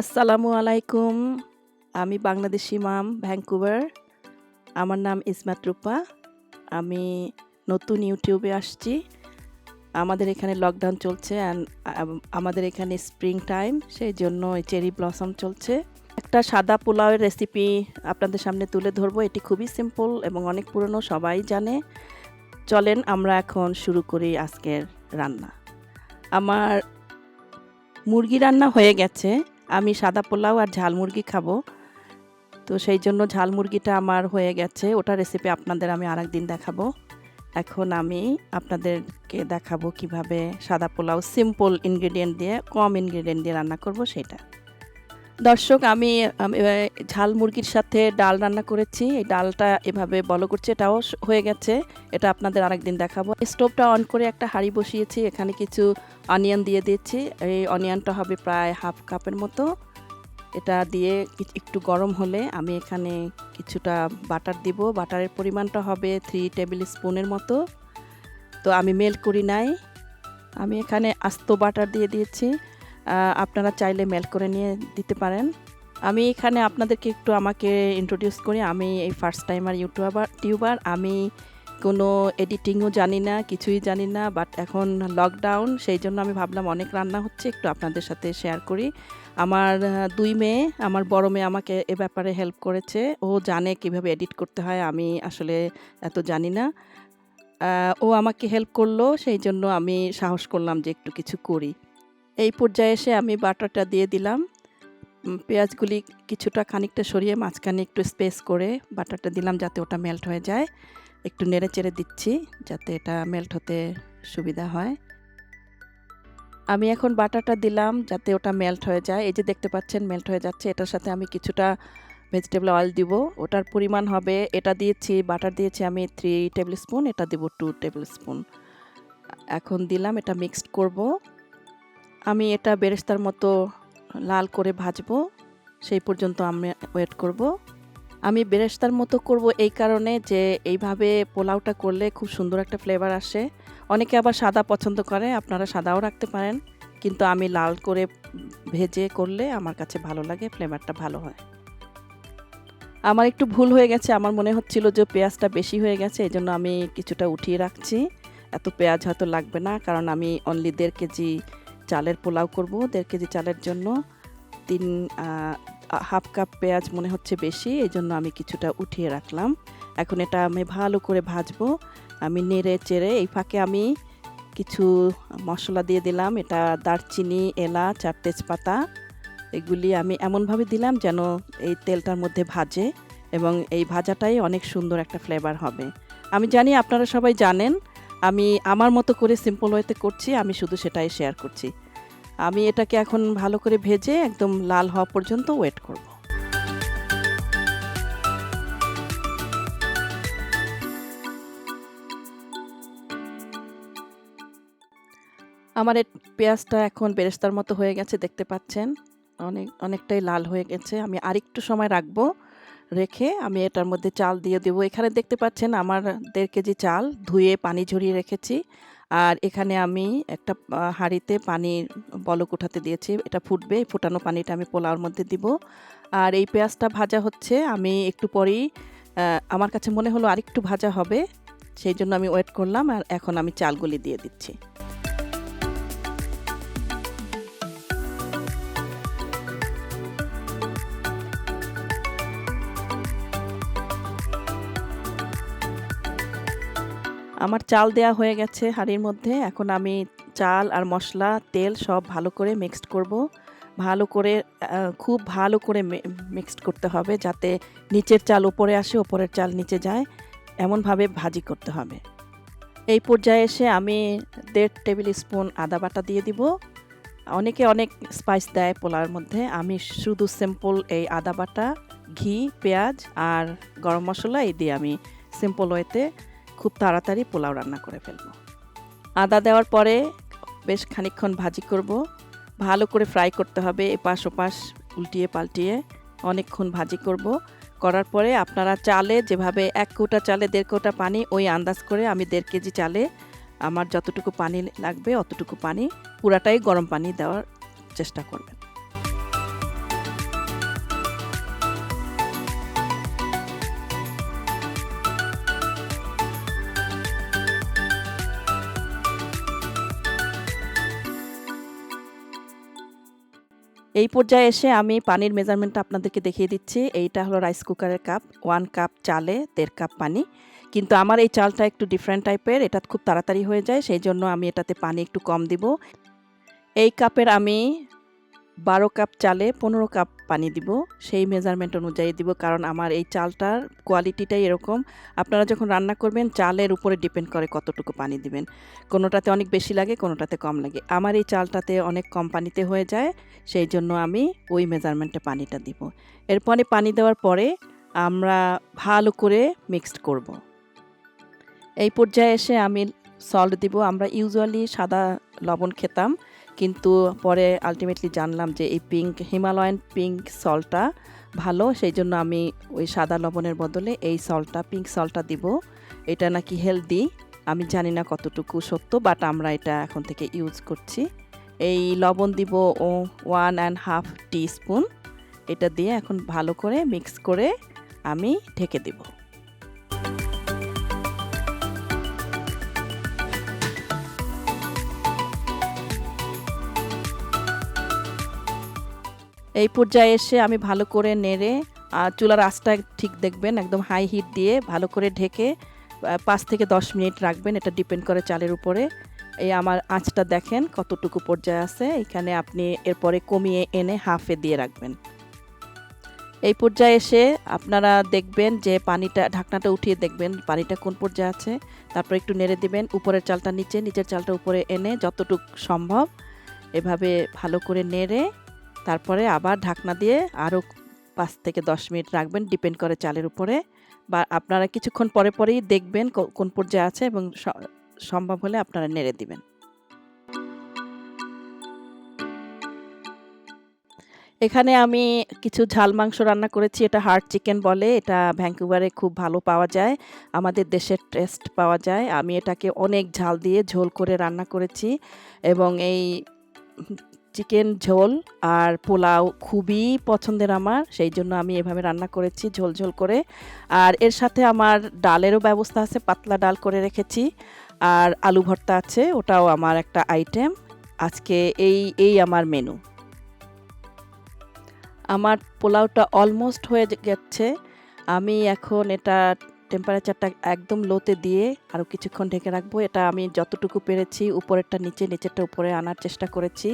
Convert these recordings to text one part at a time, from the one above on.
আসসালামু আলাইকুম। আমি বাংলাদেশি মাম, ভ্যাঙ্কুভার। আমার নাম ইসমাত রূপা। আমি নতুন ইউটিউবে আসছি। আমাদের এখানে লকডাউন চলছে অ্যান্ড আমাদের এখানে স্প্রিং টাইম, সেই জন্য চেরি ব্লসম চলছে। একটা সাদা পোলাওয়ের রেসিপি আপনাদের সামনে তুলে ধরবো। এটি খুবই সিম্পল এবং অনেক পুরনো, সবাই জানে। চলেন আমরা এখন শুরু করি আজকের রান্না। আমার মুরগি রান্না হয়ে গেছে। আমি সাদা পোলাও আর ঝাল মুরগি খাবো। তো সেই জন্য ঝাল মুরগিটা আমার হয়ে গেছে। ওটা রেসিপি আপনাদের আমি আরেকদিন দেখাবো। এখন আমি আপনাদেরকে দেখাবো কিভাবে সাদা পোলাও সিম্পল ইনগ্রেডিয়েন্ট দিয়ে, কম ইনগ্রেডিয়েন্ট দিয়ে রান্না করব সেটা। দর্শক, আমি ঝাল মুরগির সাথে ডাল রান্না করেছি। এই ডালটা এভাবে বলো করছে, এটাও হয়ে গেছে। এটা আপনাদের আরেকদিন দেখাবো। স্টোভটা অন করে একটা হাঁড়ি বসিয়েছি। এখানে কিছু অনিয়ন দিয়ে দিচ্ছি। এই অনিয়নটা হবে প্রায় হাফ কাপের মতো। এটা দিয়ে একটু গরম হলে আমি এখানে কিছুটা বাটার দিব। বাটারের পরিমাণটা হবে 3 টেবিল স্পুনের মতো। তো আমি মেল্ট করি নাই, আমি এখানে আস্ত বাটার দিয়ে দিয়েছি। আপনারা চাইলে মেল্ট করে নিয়ে দিতে পারেন। আমি এখানে আপনাদেরকে একটু আমাকে ইন্ট্রোডিউস করি। আমি এই ফার্স্ট টাইমার টিউবার। আমি কোনো এডিটিংও জানি না, কিছুই জানি না। বাট এখন লকডাউন, সেই জন্য আমি ভাবলাম অনেক রান্না হচ্ছে, একটু আপনাদের সাথে শেয়ার করি। আমার 2 মেয়ে, আমার বড় মেয়ে আমাকে এ ব্যাপারে হেল্প করেছে। ও জানে কিভাবে এডিট করতে হয়, আমি আসলে এত জানি না। ও আমাকে হেল্প করলো, সেই জন্য আমি সাহস করলাম যে একটু কিছু করি। এই পর্যায়ে এসে আমি বাটারটা দিয়ে দিলাম। পেঁয়াজগুলি কিছুটা খানিকটা সরিয়ে মাঝখানে একটু স্পেস করে বাটারটা দিলাম যাতে ওটা মেল্ট হয়ে যায়। একটু নেড়ে চেড়ে দিচ্ছি যাতে এটা মেল্ট হতে সুবিধা হয়। আমি এখন বাটারটা দিলাম যাতে ওটা মেল্ট হয়ে যায়। এই যে দেখতে পাচ্ছেন মেল্ট হয়ে যাচ্ছে। এটার সাথে আমি কিছুটা ভেজিটেবল অয়েল দিব। ওটার পরিমাণ হবে, এটা দিয়েছি, বাটার দিয়েছি আমি 3 টেবিল স্পুন, এটা দিব 2 টেবিল স্পুন। এখন দিলাম, এটা মিক্সড করব। আমি এটা বেরেস্তার মতো লাল করে ভাজবো, সেই পর্যন্ত আমি ওয়েট করব। আমি বেরেস্তার মতো করব এই কারণে যে এইভাবে পোলাওটা করলে খুব সুন্দর একটা ফ্লেভার আসে। অনেকে আবার সাদা পছন্দ করে, আপনারা সাদাও রাখতে পারেন, কিন্তু আমি লাল করে ভেজে করলে আমার কাছে ভালো লাগে, ফ্লেভারটা ভালো হয়। আমার একটু ভুল হয়ে গেছে, আমার মনে হচ্ছিল যে পেঁয়াজটা বেশি হয়ে গেছে, এই জন্য আমি কিছুটা উঠিয়ে রাখছি। এত পেঁয়াজ হয়তো লাগবে না, কারণ আমি অনলি 1.5 কেজি চালের পোলাও করব। 1.5 কেজি চালের জন্য হাফ কাপ পেঁয়াজ মনে হচ্ছে বেশি, এই জন্য আমি কিছুটা উঠিয়ে রাখলাম। এখন এটা আমি ভালো করে ভাজবো। আমি নেড়ে চেড়ে এই ফাঁকে আমি কিছু মশলা দিয়ে দিলাম। এটা দারচিনি, এলাচ আর তেজপাতা, এগুলি আমি এমনভাবে দিলাম যেন এই তেলটার মধ্যে ভাজে, এবং এই ভাজাটাই অনেক সুন্দর একটা ফ্লেভার হবে। আমি জানি আপনারা সবাই জানেন, আমি আমার মতো করে সিম্পল ওয়েতে করছি, আমি শুধু সেটাই শেয়ার করছি। আমি এটাকে এখন ভালো করে ভেজে একদম লাল হওয়া পর্যন্ত ওয়েট করব। আমার এই পেঁয়াজটা এখন বেরেস্তার মতো হয়ে গেছে, দেখতে পাচ্ছেন অনেকটাই লাল হয়ে গেছে। আমি আরেকটু সময় রাখবো, রেখে আমি এটার মধ্যে চাল দিয়ে দেবো। এখানে দেখতে পাচ্ছেন আমার 1.5 কেজি চাল ধুয়ে পানি ঝরিয়ে রেখেছি। আর এখানে আমি একটা হাঁড়িতে পানির বলক উঠাতে দিয়েছি, এটা ফুটবে। এই ফোটানো পানিটা আমি পোলাওর মধ্যে দিব। আর এই পেঁয়াজটা ভাজা হচ্ছে, আমি একটু পরেই আমার কাছে মনে হলো আরেকটু ভাজা হবে, সেই জন্য আমি ওয়েট করলাম। আর এখন আমি চালগুলি দিয়ে দিচ্ছি। আমার চাল দেয়া হয়ে গেছে হাঁড়ির মধ্যে। এখন আমি চাল আর মশলা, তেল সব ভালো করে মিক্সড করব। ভালো করে খুব ভালো করে মিক্সড করতে হবে যাতে নিচের চাল উপরে আসে, উপরের চাল নিচে যায়, এমনভাবে ভাজি করতে হবে। এই পর্যায়ে এসে আমি 1.5 টেবিল স্পুন আদা বাটা দিয়ে দিব। অনেকে অনেক স্পাইস দেয় পোলাওর মধ্যে, আমি শুধু সিম্পল এই আদা বাটা, ঘি, পেঁয়াজ আর গরম মশলা এই দিয়ে আমি সিম্পল ওয়েতে খুব তাড়াতাড়ি পোলাও রান্না করে ফেলবো। আদা দেওয়ার পরে বেশ খানিকক্ষণ ভাজি করব। ভালো করে ফ্রাই করতে হবে, এপাশ ওপাশ উল্টিয়ে পাল্টিয়ে অনেকক্ষণ ভাজি করব। করার পরে আপনারা চালে যেভাবে 1 কৌটা চালে 1.5 কৌটা পানি, ওই আন্দাজ করে আমি 1.5 কেজি চালে আমার যতটুকু পানি লাগবে অতটুকু পানি, পুরাটাই গরম পানি দেওয়ার চেষ্টা করবেন। এই পর্যায়ে এসে আমি পানির মেজারমেন্টটা আপনাদেরকে দেখিয়ে দিচ্ছি। এইটা হলো রাইস কুকারের কাপ, 1 কাপ চালে 1.5 কাপ পানি। কিন্তু আমার এই চালটা একটু ডিফারেন্ট টাইপের, এটা খুব তাড়াতাড়ি হয়ে যায়, সেই জন্য আমি এটাতে পানি একটু কম দিব। এই কাপের আমি 12 কাপ চালে 15 কাপ পানি দিব, সেই মেজারমেন্ট অনুযায়ী দিব, কারণ আমার এই চালটার কোয়ালিটিটাই এরকম। আপনারা যখন রান্না করবেন চালের উপরে ডিপেন্ড করে কতটুকু পানি দিবেন, কোনোটাতে অনেক বেশি লাগে, কোনোটাতে কম লাগে। আমার এই চালটাতে অনেক কম পানিতে হয়ে যায়, সেই জন্য আমি ওই মেজারমেন্টে পানিটা দিব। এরপরে পানি দেওয়ার পরে আমরা ভালো করে মিক্সড করব। এই পর্যায়ে এসে আমি সল্ট দিব। আমরা ইউজুয়ালি সাদা লবণ খেতাম, কিন্তু পরে আলটিমেটলি জানলাম যে এই হিমালয়ান পিঙ্ক সল্টটা ভালো, সেই জন্য আমি ওই সাদা লবণের বদলে এই পিঙ্ক সল্টটা দিব। এটা নাকি হেলদি, আমি জানি না কতটুকু সত্য, বাট আমরা এটা এখন থেকে ইউজ করছি। এই লবণ দিব 1.5 টিস্পুন। এটা দিয়ে এখন ভালো করে মিক্স করে আমি ঢেকে দিব। এই পর্যায়ে এসে আমি ভালো করে নেড়ে, চুলার আঁচটা ঠিক দেখবেন, একদম হাই হিট দিয়ে ভালো করে ঢেকে 5 থেকে 10 মিনিট রাখবেন। এটা ডিপেন্ড করে চালের উপরে। এই আমার আঁচটা দেখেন কতটুকু পর্যায়ে আছে, এখানে আপনি এরপরে কমিয়ে এনে হাফে দিয়ে রাখবেন। এই পর্যায়ে এসে আপনারা দেখবেন যে ঢাকনাটা উঠিয়ে দেখবেন পানিটা কোন পর্যায়ে আছে, তারপর একটু নেড়ে দিবেন। উপরের চালটা নিচে, নিচের চালটা উপরে এনে যতটুকু সম্ভব এভাবে ভালো করে নেড়ে তারপরে আবার ঢাকনা দিয়ে আরও 5 থেকে 10 মিনিট রাখবেন, ডিপেন্ড করে চালের উপরে। বা আপনারা কিছুক্ষণ পরে পরেই দেখবেন কোন পর্যায়ে আছে, এবং সম্ভব হলে আপনারা নেড়ে দিবেন। এখানে আমি কিছু ঝাল মাংস রান্না করেছি, এটা হার্ড চিকেন বলে, এটা ভ্যাঙ্কুভারে খুব ভালো পাওয়া যায়, আমাদের দেশের টেস্ট পাওয়া যায়। আমি এটাকে অনেক ঝাল দিয়ে ঝোল করে রান্না করেছি, এবং এই চিকেন ঝোল আর পোলাও খুবই পছন্দের আমার, সেই জন্য আমি এভাবে রান্না করেছি ঝোল ঝোল করে। আর এর সাথে আমার ডালেরও ব্যবস্থা আছে, পাতলা ডাল করে রেখেছি, আর আলু ভর্তা আছে, ওটাও আমার একটা আইটেম। আজকে এই আমার মেনু। আমার পোলাওটা অলমোস্ট হয়ে গেছে। আমি এখন এটা টেম্পারেচারটা একদম লোতে দিয়ে আরও কিছুক্ষণ ঢেকে রাখবো। এটা আমি যতটুকু পেরেছি উপরেরটা নিচে, নিচেরটা উপরে আনার চেষ্টা করেছি,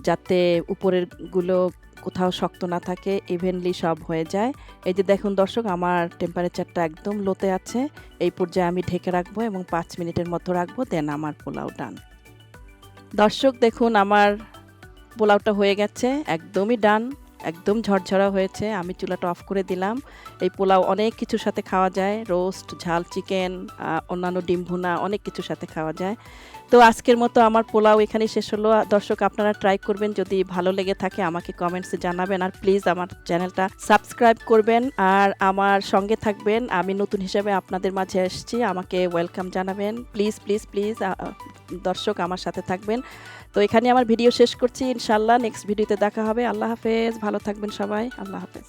যাতে উপরেরগুলো কোথাও শক্ত না থাকে, ইভেনলি সব হয়ে যায়। এই যে দেখুন দর্শক, আমার টেম্পারেচারটা একদম লোতে আছে। এই পর্যায়ে আমি ঢেকে রাখবো এবং 5 মিনিটের মতো রাখবো, দেন আমার পোলাও ডান। দর্শক দেখুন, আমার পোলাওটা হয়ে গেছে, একদমই ডান, একদম ঝরঝরা হয়েছে। আমি চুলাটা অফ করে দিলাম। এই পোলাও অনেক কিছুর সাথে খাওয়া যায়, রোস্ট, ঝাল চিকেন, অন্যান্য ডিম ভুনা, অনেক কিছুর সাথে খাওয়া যায়। তো আজকের মতো আমার পোলাও এখানেই শেষ হলো। দর্শক আপনারা ট্রাই করবেন, যদি ভালো লেগে থাকে আমাকে কমেন্টসে জানাবেন, আর প্লিজ আমার চ্যানেলটা সাবস্ক্রাইব করবেন আর আমার সঙ্গে থাকবেন। আমি নতুন হিসেবে আপনাদের মাঝে এসেছি, আমাকে ওয়েলকাম জানাবেন। প্লিজ প্লিজ প্লিজ দর্শক আমার সাথে থাকবেন। তো এখানে আমার ভিডিও শেষ করছি, ইনশাল্লাহ নেক্সট ভিডিওতে দেখা হবে। আল্লাহ হাফেজ, ভালো থাকবেন সবাই, আল্লাহ হাফেজ।